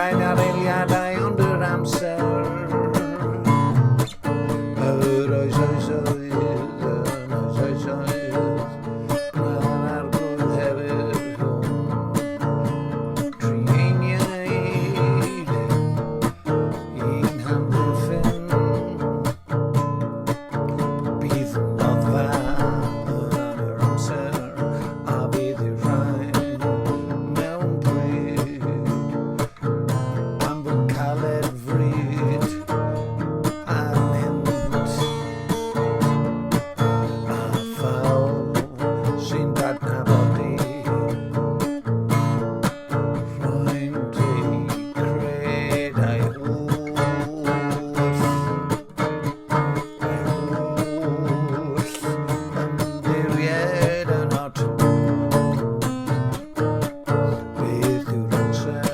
Rhaid ar eiliadau ond yr amser. Yr oes oes oedd, oes oes oedd, ma'n arglwydd hefyd. Trieniaid, un hamddiffyn, bydd yn noddfa yn yr amser, a bydd i'r rhaid mewn bryd. Am bod caled fryd a mynd a phawl sy'n dadnabod i rwy'n ei credau ymddiried yn ot. Beth yw'r amser?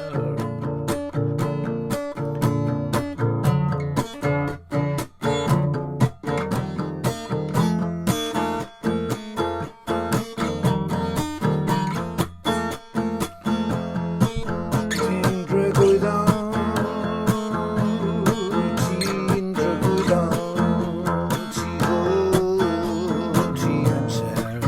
Ti'n dragwyddo, ti'n dragwyddo, ti hwn, ti amser.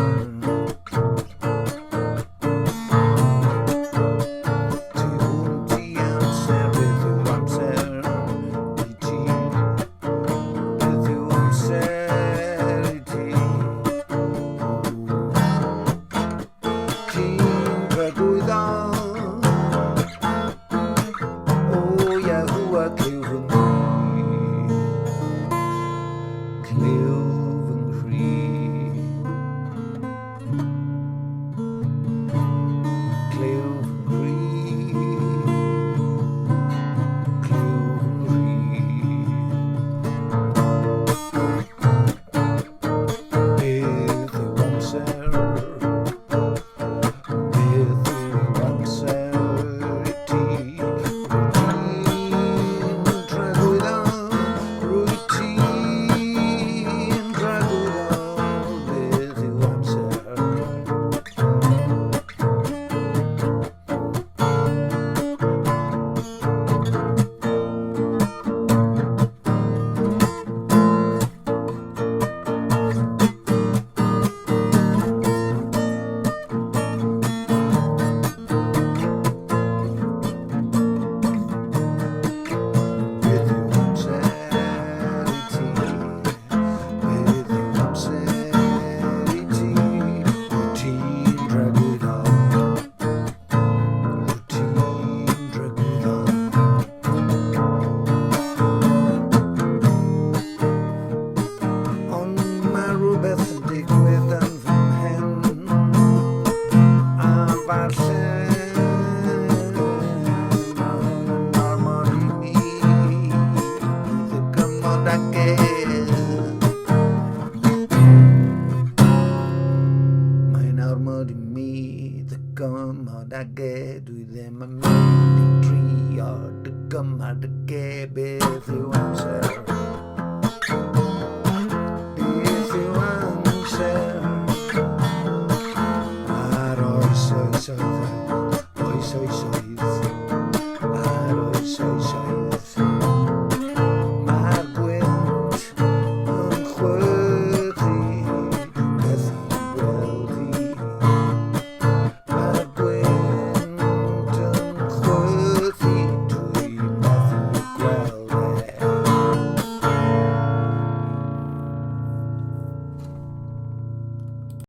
Ti hwn, ti amser, beth yw amser i ti? Beth yw amser i ti? Ti'n dragwyddo, o Yahoo a cliw fy ngri. Cliw fy ngri. Cliw fy ngri. Cliw fy ngri. Beth yw amser? Beth yw amser i ti? Rwyt ti'n dragwyddo, rwyt ti'n dragwyddo, beth yw amser? Beth yw amser i ti? Beth yw amser i ti? Rwyt ti'n dragwyddo, rwyt ti'n dragwyddo. Ond mae rhywbeth yn digwydd yn fy mhen, a falle mae'n ormod i mi ddygymod ag Mae'n ormod i mi ddygymod ag dwi ddim yn mynd i drio dygymod ag beth yw amser? Beth yw amser? Ar oes oes oedd, oes oes oedd.